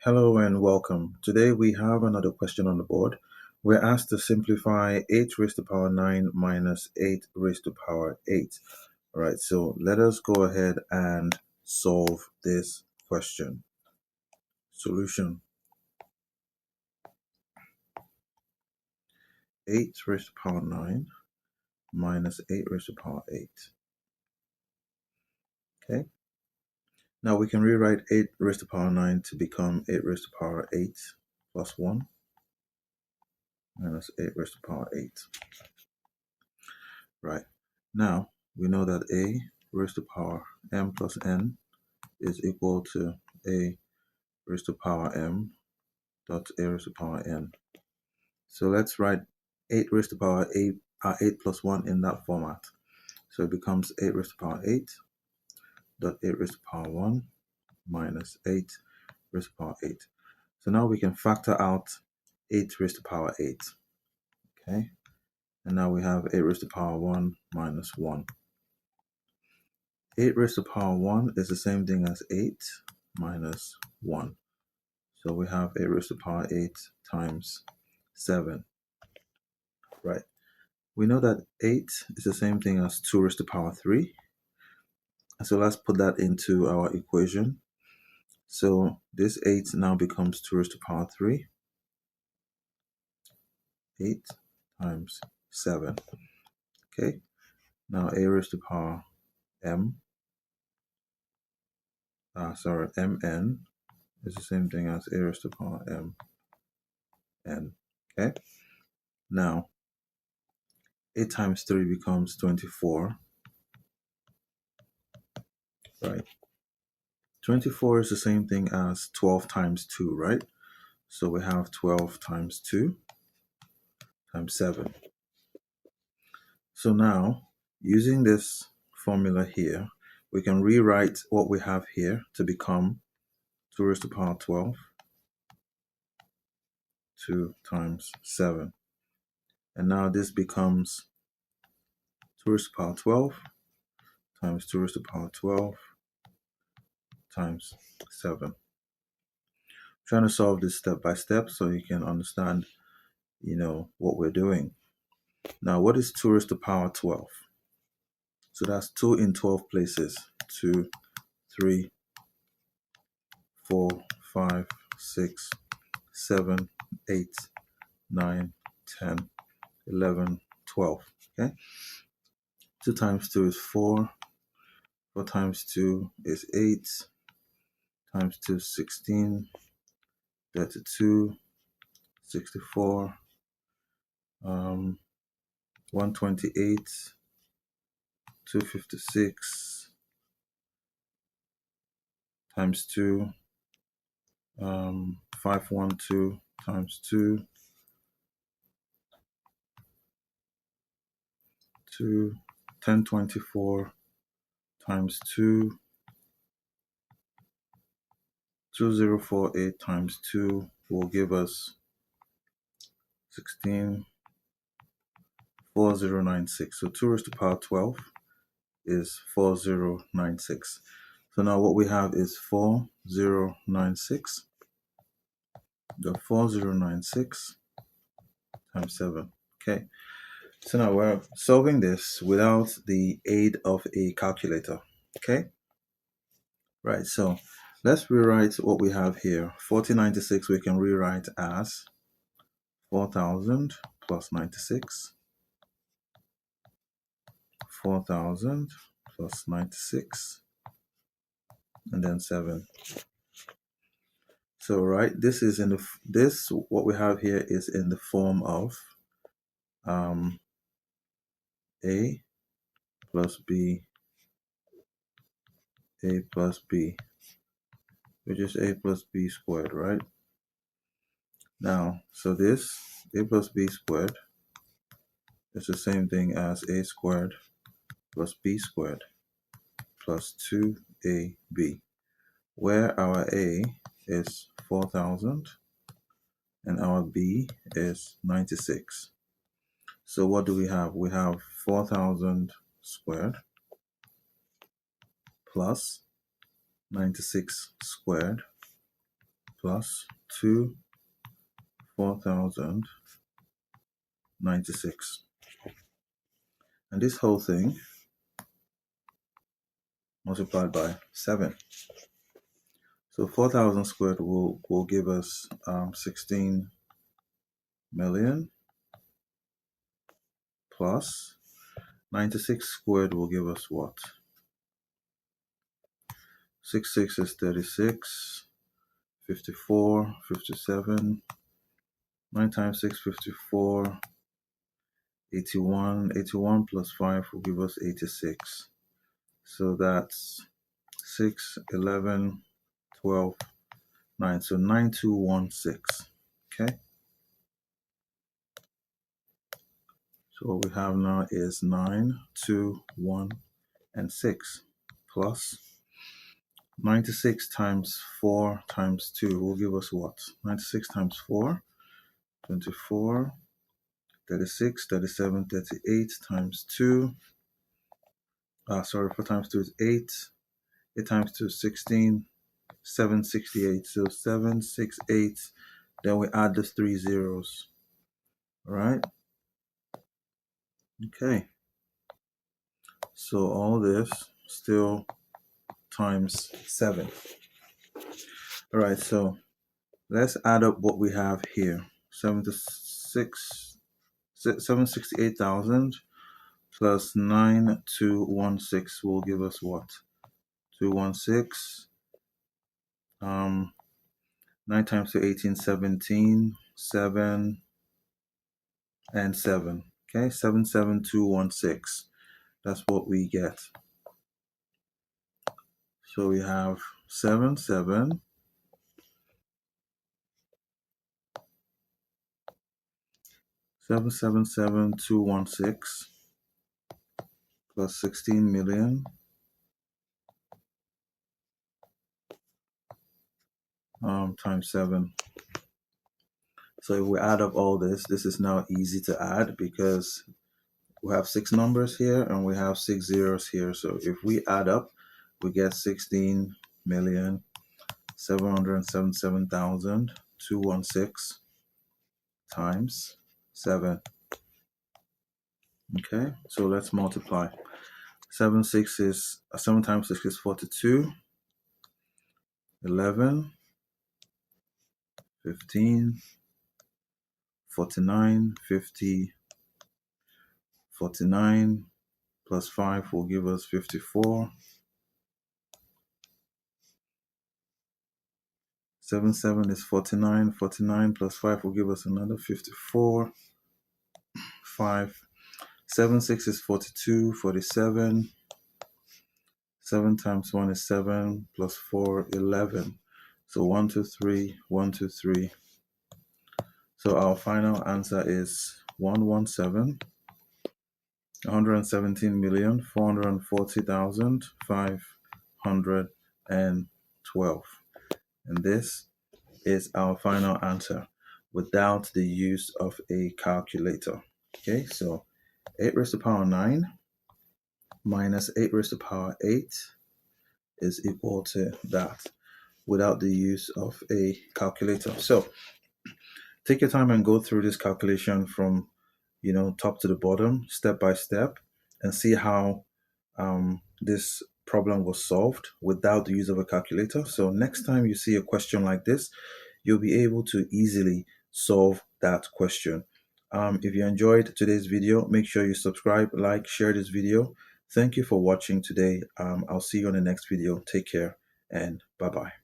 Hello and welcome. Today we have another question on the board. We're asked to simplify 8 raised to the power 9 minus 8 raised to the power 8. All right, so let us go ahead and solve this question. Solution. 8 raised to the power 9 minus 8 raised to the power 8. Okay. Now we can rewrite 8 raised to the power 9 to become 8 raised to the power 8 plus 1 minus 8 raised to the power 8. Right. Now we know that a raised to the power m plus n is equal to a raised to the power m dot a raised to the power n. So let's write 8 raised to the power 8 plus 1 in that format. So it becomes 8 raised to the power 8 dot 8 raised to the power 1 minus 8 raised to the power 8. So now we can factor out 8 raised to the power 8. Okay. And now we have 8 raised to the power 1 minus 1. 8 raised to the power 1 is the same thing as 8 minus 1. So we have 8 raised to the power 8 times 7. Right. We know that 8 is the same thing as 2 raised to the power 3. So let's put that into our equation. So this 8 now becomes 2 raised to the power 3. 8 times 7. Okay. Now a raised to the power mn is the same thing as a raised to the power mn. Okay. Now 8 times 3 becomes 24. Right. 24 is the same thing as 12 times 2, right? So we have 12 times 2 times 7. So now, using this formula here, we can rewrite what we have here to become 2 raised to the power 12, 2 times 7. And now this becomes 2 raised to the power 12 times 2 raised to the power 12 times 7. I'm trying to solve this step by step so you can understand, what we're doing. Now, what is 2 raised to the power 12? So that's 2 in 12 places. 2, 3, 4, 5, 6, 7, 8, 9, 10, 11, 12. Okay? 2 times 2 is 4. 4 times 2 is 8. Times 2 is 16. 32. 64. 128. 256. Times 2. 512 times 2. 1024 times 2. 2048 times 2 will give us 4096. So 2 raised to the power 12 is 4096. So now what we have is 4096. The 4096 times 7. Okay. So now we're solving this without the aid of a calculator. Okay. Right. So let's rewrite what we have here. 4096 we can rewrite as 4000 plus 96. 4000 plus 96 and then 7. So this is in what we have here is in the form of a plus b, which is a plus b squared, right? Now, so this a plus b squared is the same thing as a squared plus b squared plus 2ab, where our a is 4000 and our b is 96. So what do we have? We have 4000 squared plus 96 squared plus 2 4096. And this whole thing multiplied by 7. So 4,000 squared will give us 16 million plus 96 squared will give us what? 6 is 36, 54, 57. 9 times 6, 54. 81. 81 plus 5 will give us 86. So that's 6, 11, 12, 9. So 9216. Okay. So what we have now is 9, 2, 1, and 6 plus 96 times 4 times 2 will give us what? 96 times 4, 24, 36, 37, 38 times 2. 4 times 2 is 8. 8 times 2 is 16. 768. So 768. Then we add the 3 zeros. All right. Okay. So all this still times 7. All right. So let's add up what we have here. 768,000 plus 9216 will give us what? 216. 9 times 2, 18, 17, 7, and 7. Okay, 77216. That's what we get. So we have 77216 plus 16 million times 7. So if we add up all this is now easy to add because we have 6 numbers here and we have 6 zeros here. So if we add up, we get 16,777,216 times 7. Okay, so let's multiply. 7 times 6 is 42. 11, 15, 49, 50, 49 plus 5 will give us 54. 7 is 49. 49 plus 5 will give us another 54. 5. 7 is 42. 47. 7 times 1 is 7 plus 4, 11. So 1, 2, 3, 1, 2, 3. So our final answer is 117,140,512. And this is our final answer without the use of a calculator. Okay, so 8 raised to the power 9 minus 8 raised to the power 8 is equal to that without the use of a calculator. So take your time and go through this calculation from top to the bottom, step by step, and see how this problem was solved without the use of a calculator. So next time you see a question like this, you'll be able to easily solve that question. If you enjoyed today's video, make sure you subscribe, like, share this video. Thank you for watching today. I'll see you on the next video. Take care and bye-bye.